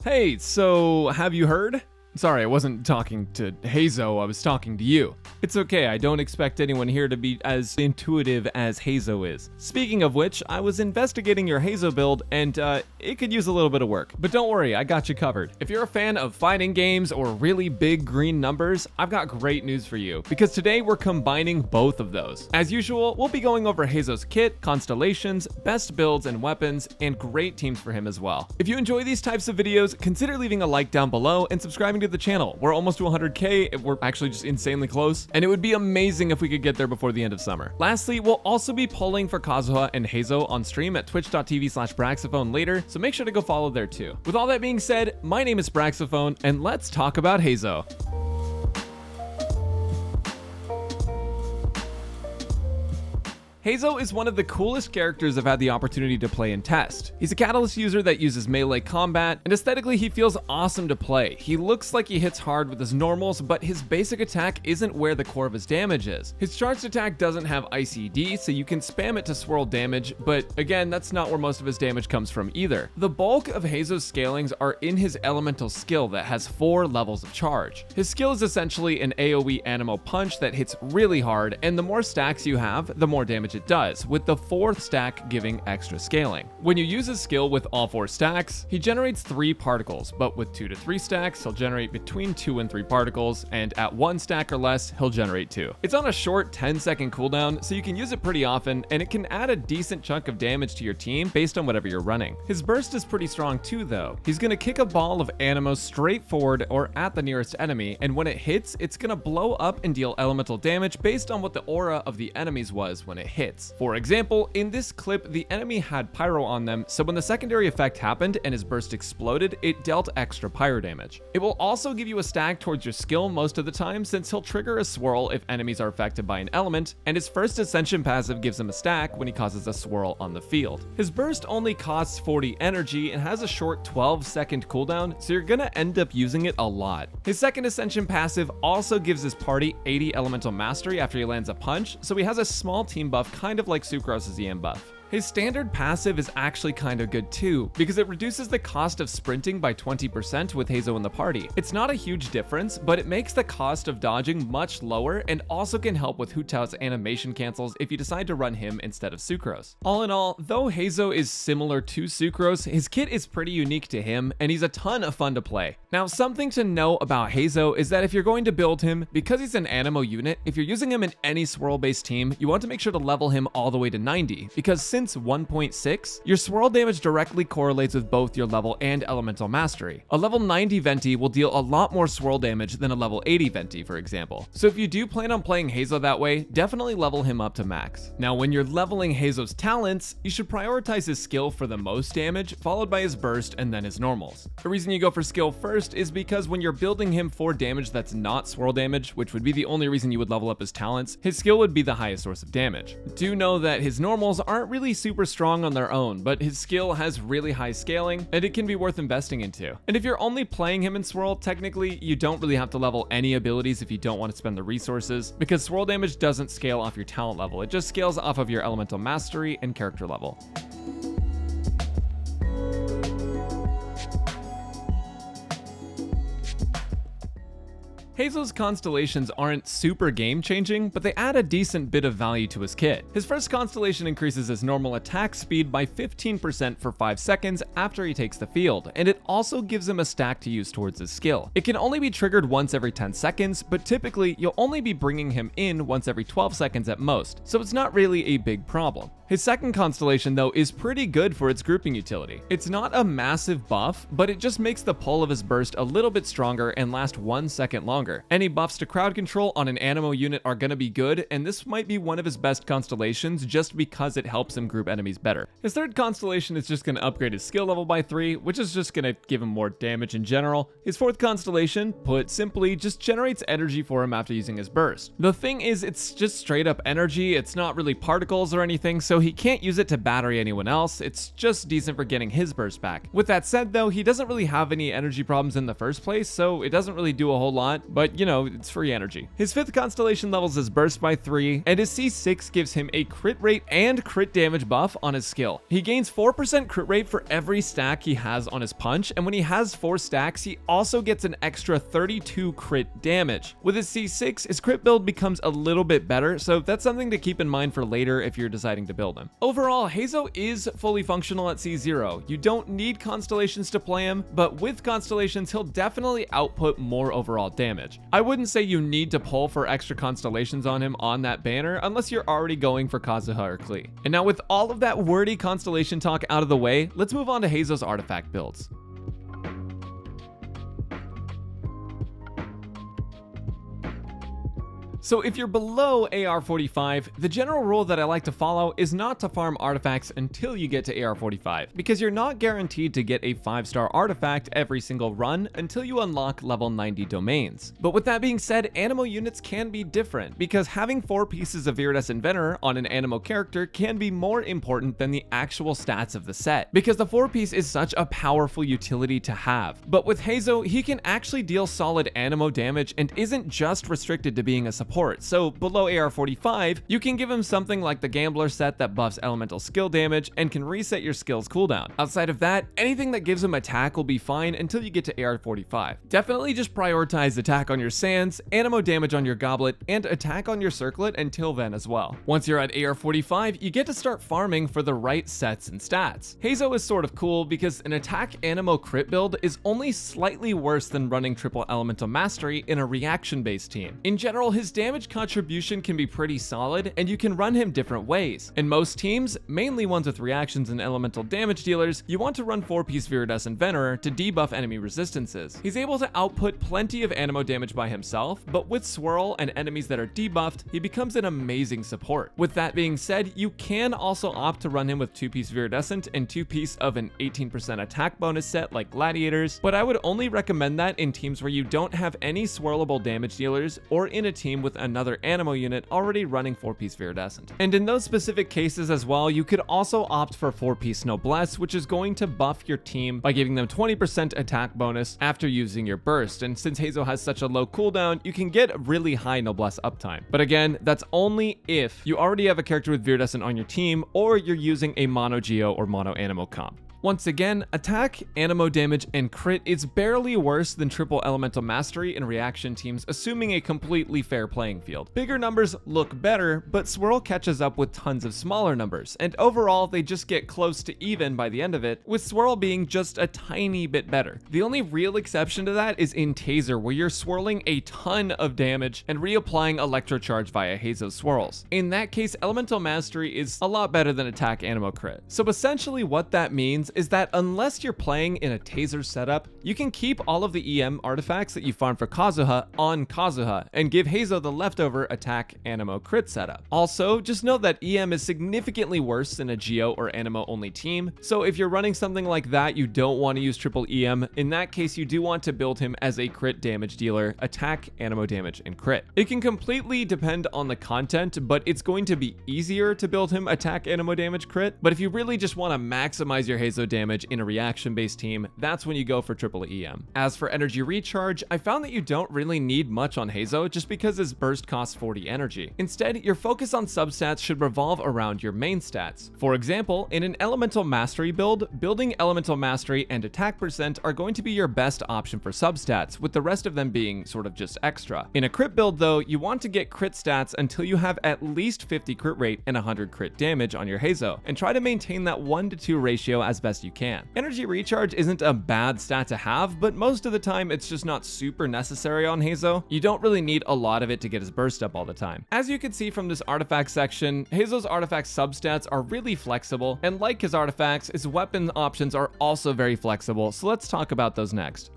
Hey, so have you heard? Sorry, I wasn't talking to Heizou, I was talking to you. It's okay, I don't expect anyone here to be as intuitive as Heizou is. Speaking of which, I was investigating your Heizou build, and it could use a little bit of work. But don't worry, I got you covered. If you're a fan of fighting games or really big green numbers, I've got great news for you, because today we're combining both of those. As usual, we'll be going over Heizou's kit, constellations, best builds and weapons, and great teams for him as well. If you enjoy these types of videos, consider leaving a like down below and subscribing to the channel. We're almost to 100k, we're actually just insanely close, and it would be amazing if we could get there before the end of summer. Lastly, we'll also be polling for Kazuha and Heizou on stream at twitch.tv/Braxophone later, so make sure to go follow there too. With all that being said, my name is Braxophone, and let's talk about Heizou. Heizou is one of the coolest characters I've had the opportunity to play and test. He's a Catalyst user that uses melee combat, and aesthetically he feels awesome to play. He looks like he hits hard with his normals, but his basic attack isn't where the core of his damage is. His charged attack doesn't have ICD, so you can spam it to swirl damage, but again, that's not where most of his damage comes from either. The bulk of Heizou's scalings are in his elemental skill that has 4 levels of charge. His skill is essentially an AoE Animo punch that hits really hard, and the more stacks you have, the more damage it does, with the 4th stack giving extra scaling. When you use his skill with all 4 stacks, he generates 3 particles, but with 2 to 3 stacks, he'll generate between 2 and 3 particles, and at 1 stack or less, he'll generate 2. It's on a short 10-second cooldown, so you can use it pretty often, and it can add a decent chunk of damage to your team based on whatever you're running. His burst is pretty strong too, though. He's gonna kick a ball of Animo straight forward or at the nearest enemy, and when it hits, it's gonna blow up and deal elemental damage based on what the aura of the enemies was when it hit. For example, in this clip, the enemy had pyro on them, so when the secondary effect happened and his burst exploded, it dealt extra pyro damage. It will also give you a stack towards your skill most of the time, since he'll trigger a swirl if enemies are affected by an element, and his first ascension passive gives him a stack when he causes a swirl on the field. His burst only costs 40 energy and has a short 12-second cooldown, so you're gonna end up using it a lot. His second ascension passive also gives his party 80 elemental mastery after he lands a punch, so he has a small team buff kind of like Sucrose's EM buff. His standard passive is actually kind of good too, because it reduces the cost of sprinting by 20% with Heizou in the party. It's not a huge difference, but it makes the cost of dodging much lower and also can help with Hu Tao's animation cancels if you decide to run him instead of Sucrose. All in all, though Heizou is similar to Sucrose, his kit is pretty unique to him, and he's a ton of fun to play. Now, something to know about Heizou is that if you're going to build him, because he's an Animo unit, if you're using him in any swirl-based team, you want to make sure to level him all the way to 90, because since 1.6, your swirl damage directly correlates with both your level and elemental mastery. A level 90 Venti will deal a lot more swirl damage than a level 80 Venti, for example. So if you do plan on playing Heizou that way, definitely level him up to max. Now, when you're leveling Heizou's talents, you should prioritize his skill for the most damage, followed by his burst and then his normals. The reason you go for skill first is because when you're building him for damage that's not swirl damage, which would be the only reason you would level up his talents, his skill would be the highest source of damage. Do know that his normals aren't really super strong on their own, but his skill has really high scaling, and it can be worth investing into. And if you're only playing him in Swirl, technically, you don't really have to level any abilities if you don't want to spend the resources, because Swirl damage doesn't scale off your talent level, it just scales off of your elemental mastery and character level. Heizou's constellations aren't super game-changing, but they add a decent bit of value to his kit. His first constellation increases his normal attack speed by 15% for 5 seconds after he takes the field, and it also gives him a stack to use towards his skill. It can only be triggered once every 10 seconds, but typically you'll only be bringing him in once every 12 seconds at most, so it's not really a big problem. His second constellation, though, is pretty good for its grouping utility. It's not a massive buff, but it just makes the pull of his burst a little bit stronger and last 1 second longer. Any buffs to crowd control on an Animo unit are gonna be good, and this might be one of his best constellations just because it helps him group enemies better. His third constellation is just gonna upgrade his skill level by 3, which is just gonna give him more damage in general. His fourth constellation, put simply, just generates energy for him after using his burst. The thing is, it's just straight up energy, it's not really particles or anything, so he can't use it to battery anyone else, it's just decent for getting his burst back. With that said though, he doesn't really have any energy problems in the first place, so it doesn't really do a whole lot, but you know, it's free energy. His 5th constellation levels his burst by 3, and his C6 gives him a crit rate and crit damage buff on his skill. He gains 4% crit rate for every stack he has on his punch, and when he has 4 stacks, he also gets an extra 32 crit damage. With his C6, his crit build becomes a little bit better, so that's something to keep in mind for later if you're deciding to build him. Overall, Heizou is fully functional at C0. You don't need constellations to play him, but with constellations, he'll definitely output more overall damage. I wouldn't say you need to pull for extra constellations on him on that banner unless you're already going for Kazuha or Klee. And now with all of that wordy constellation talk out of the way, let's move on to Heizou's artifact builds. So if you're below AR45, the general rule that I like to follow is not to farm artifacts until you get to AR45, because you're not guaranteed to get a 5-star artifact every single run until you unlock level 90 domains. But with that being said, Animo units can be different, because having 4 pieces of Viridescent Venerer on an Animo character can be more important than the actual stats of the set, because the 4-piece is such a powerful utility to have. But with Heizou, he can actually deal solid Animo damage and isn't just restricted to being a support. So below AR45, you can give him something like the Gambler set that buffs elemental skill damage and can reset your skill's cooldown. Outside of that, anything that gives him attack will be fine until you get to AR45. Definitely just prioritize attack on your Sands, Animo damage on your Goblet, and attack on your Circlet until then as well. Once you're at AR45, you get to start farming for the right sets and stats. Heizou is sort of cool because an attack Animo crit build is only slightly worse than running triple elemental mastery in a reaction-based team. In general, his damage contribution can be pretty solid, and you can run him different ways. In most teams, mainly ones with reactions and elemental damage dealers, you want to run 4-piece Viridescent Venerer to debuff enemy resistances. He's able to output plenty of Animo damage by himself, but with Swirl and enemies that are debuffed, he becomes an amazing support. With that being said, you can also opt to run him with 2-piece Viridescent and 2-piece of an 18% attack bonus set like Gladiators, but I would only recommend that in teams where you don't have any swirlable damage dealers or in a team with another Animo unit already running 4-piece Viridescent. And in those specific cases as well, you could also opt for 4-piece Noblesse, which is going to buff your team by giving them 20% attack bonus after using your burst. And since Heizou has such a low cooldown, you can get really high Noblesse uptime. But again, that's only if you already have a character with Viridescent on your team or you're using a mono Geo or mono Animo comp. Once again, attack, Animo damage, and crit is barely worse than triple elemental mastery in reaction teams, assuming a completely fair playing field. Bigger numbers look better, but Swirl catches up with tons of smaller numbers, and overall they just get close to even by the end of it, with Swirl being just a tiny bit better. The only real exception to that is in Taser, where you're swirling a ton of damage and reapplying Electro Charge via Heizou swirls. In that case, elemental mastery is a lot better than attack, Animo, crit. So essentially what that means is that unless you're playing in a Taser setup, you can keep all of the EM artifacts that you farm for Kazuha on Kazuha and give Heizou the leftover attack, Animo, crit setup. Also, just know that EM is significantly worse than a Geo or Animo only team, so if you're running something like that, you don't want to use triple EM. In that case, you do want to build him as a crit damage dealer, attack, Animo damage, and crit. It can completely depend on the content, but it's going to be easier to build him attack, Animo damage, crit. But if you really just want to maximize your Heizou damage in a reaction-based team, that's when you go for triple EM. As for energy recharge, I found that you don't really need much on Heizou just because his burst costs 40 energy. Instead, your focus on substats should revolve around your main stats. For example, in an elemental mastery build, building elemental mastery and attack percent are going to be your best option for substats, with the rest of them being sort of just extra. In a crit build though, you want to get crit stats until you have at least 50 crit rate and 100 crit damage on your Heizou, and try to maintain that 1-to-2 ratio as best you can. Energy recharge isn't a bad stat to have, but most of the time it's just not super necessary on Heizou. You don't really need a lot of it to get his burst up all the time. As you can see from this artifact section, Heizou's artifact substats are really flexible, and like his artifacts, his weapon options are also very flexible, so let's talk about those next.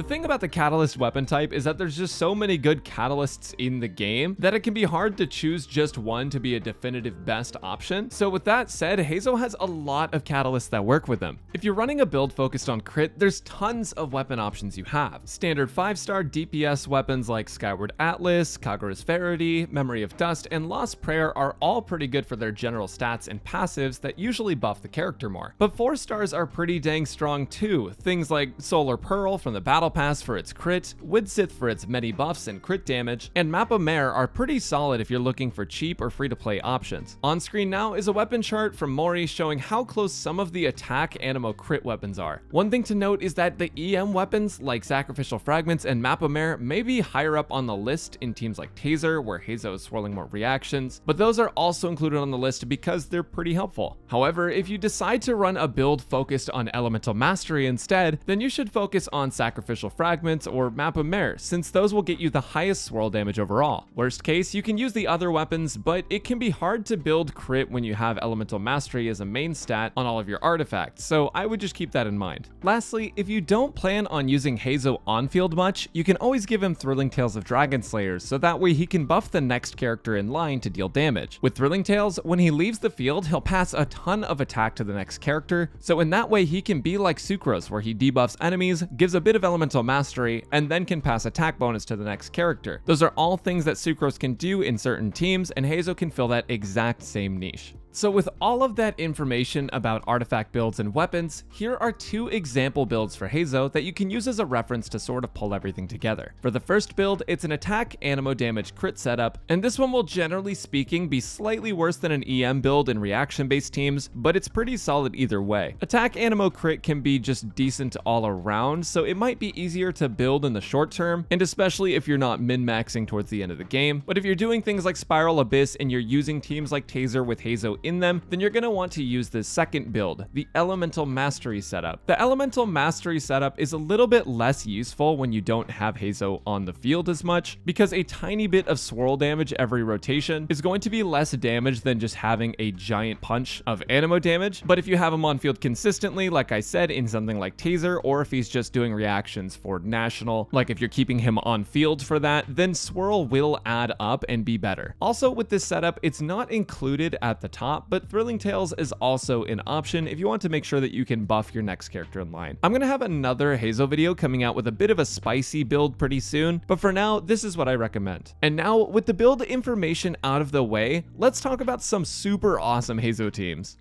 The thing about the Catalyst weapon type is that there's just so many good catalysts in the game that it can be hard to choose just one to be a definitive best option. So with that said, Heizou has a lot of catalysts that work with him. If you're running a build focused on crit, there's tons of weapon options you have. Standard 5-star DPS weapons like Skyward Atlas, Kagura's Verity, Memory of Dust, and Lost Prayer are all pretty good for their general stats and passives that usually buff the character more. But 4-stars are pretty dang strong too. Things like Solar Pearl from the Battle Pass for its crit, Widsith for its many buffs and crit damage, and Map of Mare are pretty solid if you're looking for cheap or free-to-play options. On screen now is a weapon chart from Mori showing how close some of the attack animo crit weapons are. One thing to note is that the EM weapons like Sacrificial Fragments and Map of Mare may be higher up on the list in teams like Taser, where Heizou is swirling more reactions, but those are also included on the list because they're pretty helpful. However, if you decide to run a build focused on Elemental Mastery instead, then you should focus on Sacrificial Fragments or Map of Mare, since those will get you the highest swirl damage overall. Worst case, you can use the other weapons, but it can be hard to build crit when you have Elemental Mastery as a main stat on all of your artifacts, so I would just keep that in mind. Lastly, if you don't plan on using Heizou on-field much, you can always give him Thrilling Tales of Dragon Slayers, so that way he can buff the next character in line to deal damage. With Thrilling Tales, when he leaves the field, he'll pass a ton of attack to the next character, so in that way he can be like Sucrose, where he debuffs enemies, gives a bit of Elemental Mastery, and then can pass attack bonus to the next character. Those are all things that Sucrose can do in certain teams, and Heizou can fill that exact same niche. So with all of that information about artifact builds and weapons, here are 2 example builds for Heizou that you can use as a reference to sort of pull everything together. For the first build, it's an attack animo damage crit setup, and this one will generally speaking be slightly worse than an EM build in reaction-based teams, but it's pretty solid either way. Attack animo crit can be just decent all around, so it might be easier to build in the short term, and especially if you're not min-maxing towards the end of the game. But if you're doing things like Spiral Abyss and you're using teams like Taser with Heizou in them, then you're going to want to use the second build, the Elemental Mastery setup. The Elemental Mastery setup is a little bit less useful when you don't have Heizou on the field as much, because a tiny bit of swirl damage every rotation is going to be less damage than just having a giant punch of animo damage. But if you have him on field consistently, like I said, in something like Taser, or if he's just doing reactions for National, like if you're keeping him on field for that, then swirl will add up and be better. Also with this setup, it's not included at the top, but Thrilling Tales is also an option if you want to make sure that you can buff your next character in line. I'm going to have another Heizou video coming out with a bit of a spicy build pretty soon, but for now, this is what I recommend. And now, with the build information out of the way, let's talk about some super awesome Heizou teams.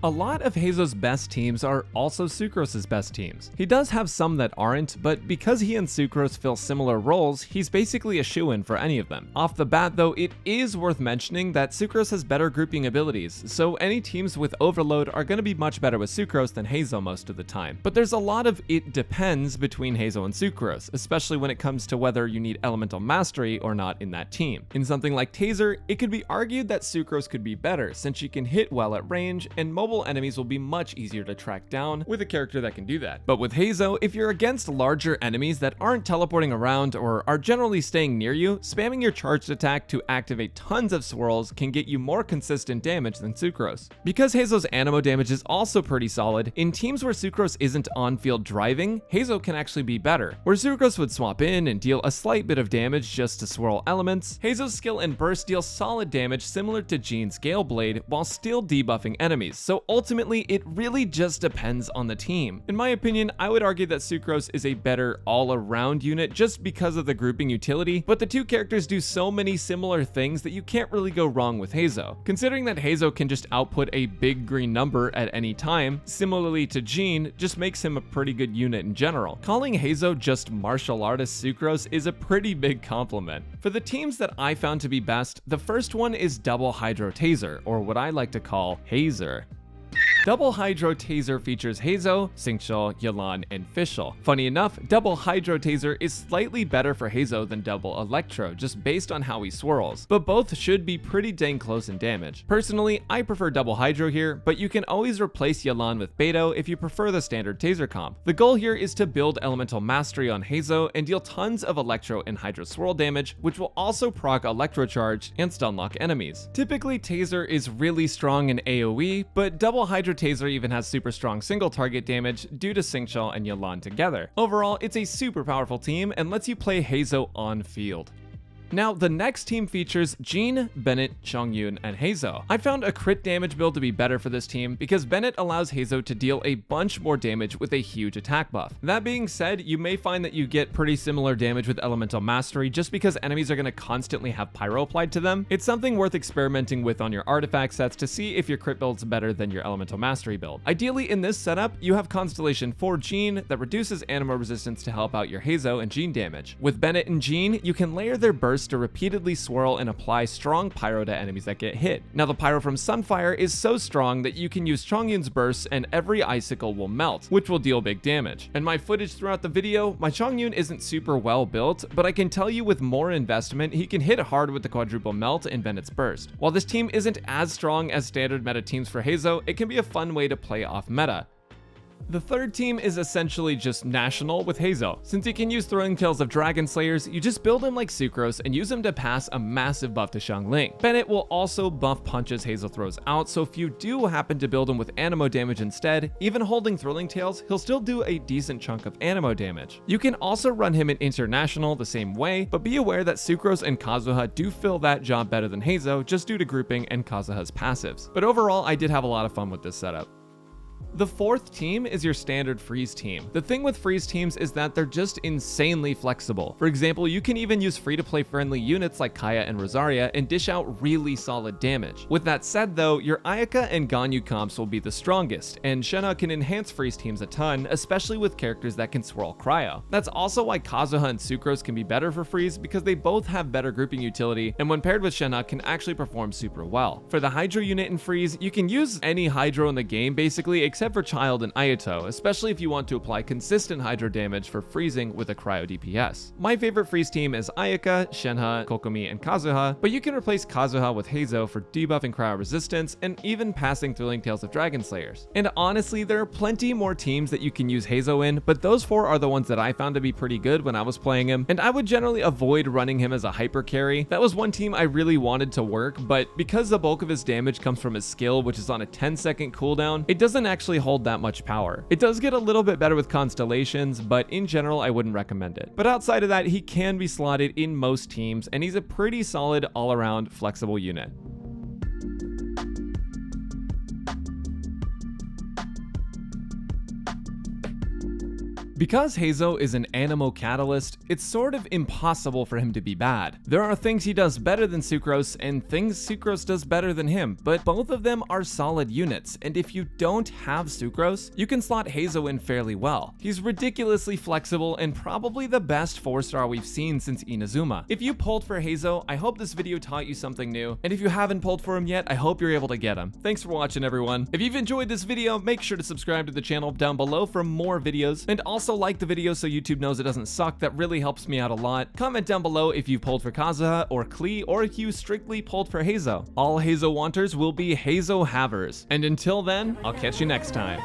A lot of Heizou's best teams are also Sucrose's best teams. He does have some that aren't, but because he and Sucrose fill similar roles, he's basically a shoo-in for any of them. Off the bat though, it is worth mentioning that Sucrose has better grouping abilities, so any teams with Overload are going to be much better with Sucrose than Heizou most of the time. But there's a lot of it depends between Heizou and Sucrose, especially when it comes to whether you need Elemental Mastery or not in that team. In something like Taser, it could be argued that Sucrose could be better, since she can hit well at range, and mobile enemies will be much easier to track down with a character that can do that. But with Heizou, if you're against larger enemies that aren't teleporting around or are generally staying near you, spamming your charged attack to activate tons of swirls can get you more consistent damage than Sucrose. Because Heizou's animo damage is also pretty solid, in teams where Sucrose isn't on-field driving, Heizou can actually be better. Where Sucrose would swap in and deal a slight bit of damage just to swirl elements, Heizou's skill and burst deal solid damage similar to Jean's Gale Blade while still debuffing enemies, so ultimately it really just depends on the team. In my opinion, I would argue that Sucrose is a better all-around unit just because of the grouping utility, but the two characters do so many similar things that you can't really go wrong with Heizou. Considering that Heizou can just output a big green number at any time, similarly to Jean, just makes him a pretty good unit in general. Calling Heizou just martial artist Sucrose is a pretty big compliment. For the teams that I found to be best, the first one is Double Hydro Taser, or what I like to call Hazer. Double Hydro Taser features Heizou, Xingqiu, Yelan, and Fischl. Funny enough, Double Hydro Taser is slightly better for Heizou than Double Electro, just based on how he swirls, but both should be pretty dang close in damage. Personally, I prefer Double Hydro here, but you can always replace Yelan with Beidou if you prefer the standard Taser comp. The goal here is to build Elemental Mastery on Heizou and deal tons of Electro and Hydro Swirl damage, which will also proc Electro Charge and stun lock enemies. Typically, Taser is really strong in AoE, but Double Hydro Taser even has super strong single target damage due to Xingqiu and Yelan together. Overall, it's a super powerful team and lets you play Heizou on field. Now, the next team features Jean, Bennett, Chongyun, and Heizou. I found a crit damage build to be better for this team because Bennett allows Heizou to deal a bunch more damage with a huge attack buff. That being said, you may find that you get pretty similar damage with Elemental Mastery just because enemies are going to constantly have Pyro applied to them. It's something worth experimenting with on your artifact sets to see if your crit build's better than your Elemental Mastery build. Ideally, in this setup, you have Constellation for Jean that reduces Anima resistance to help out your Heizou and Jean damage. With Bennett and Jean, you can layer their burst to repeatedly swirl and apply strong pyro to enemies that get hit. Now, the pyro from Sunfire is so strong that you can use Chongyun's burst and every icicle will melt, which will deal big damage. In my footage throughout the video, my Chongyun isn't super well built, but I can tell you with more investment, he can hit hard with the quadruple melt and Bennett's burst. While this team isn't as strong as standard meta teams for Heizou, it can be a fun way to play off meta. The third team is essentially just national with Heizou. Since you can use Throwing Tails of Dragon Slayers, you just build him like Sucrose and use him to pass a massive buff to Xiangling. Bennett will also buff punches Heizou throws out, so if you do happen to build him with Animo damage instead, even holding Thrilling Tails, he'll still do a decent chunk of Animo damage. You can also run him in International the same way, but be aware that Sucrose and Kazuha do fill that job better than Heizou just due to grouping and Kazuha's passives. But overall, I did have a lot of fun with this setup. The fourth team is your standard freeze team. The thing with freeze teams is that they're just insanely flexible. For example, you can even use free-to-play friendly units like Kaya and Rosaria and dish out really solid damage. With that said though, your Ayaka and Ganyu comps will be the strongest, and Shenhe can enhance freeze teams a ton, especially with characters that can swirl cryo. That's also why Kazuha and Sucrose can be better for freeze because they both have better grouping utility, and when paired with Shenhe can actually perform super well. For the Hydro unit in freeze, you can use any Hydro in the game basically, except for Child and Ayato, especially if you want to apply consistent Hydro damage for freezing with a cryo DPS. My favorite freeze team is Ayaka, Shenhe, Kokomi, and Kazuha, but you can replace Kazuha with Heizou for debuffing cryo resistance and even passing Thrilling Tails of Dragon Slayers. And honestly, there are plenty more teams that you can use Heizou in, but those four are the ones that I found to be pretty good when I was playing him, and I would generally avoid running him as a hyper carry. That was one team I really wanted to work, but because the bulk of his damage comes from his skill, which is on a 10-second cooldown, it doesn't actually hold that much power. It does get a little bit better with Constellations, but in general, I wouldn't recommend it. But outside of that, he can be slotted in most teams, and he's a pretty solid all-around flexible unit. Because Heizou is an Animo catalyst, it's sort of impossible for him to be bad. There are things he does better than Sucrose and things Sucrose does better than him, but both of them are solid units, and if you don't have Sucrose, you can slot Heizou in fairly well. He's ridiculously flexible and probably the best 4-star we've seen since INAZUMA. If you pulled for Heizou, I hope this video taught you something new, and if you haven't pulled for him yet, I hope you're able to get him. Thanks for watching, everyone. If you've enjoyed this video, make sure to subscribe to the channel down below for more videos, and also like the video so YouTube knows it doesn't suck. That really helps me out a lot. Comment down below if you pulled for Kazuha or Klee, or if you strictly pulled for Heizou. All Heizou wanters will be Heizou havers. And until then, I'll catch you next time.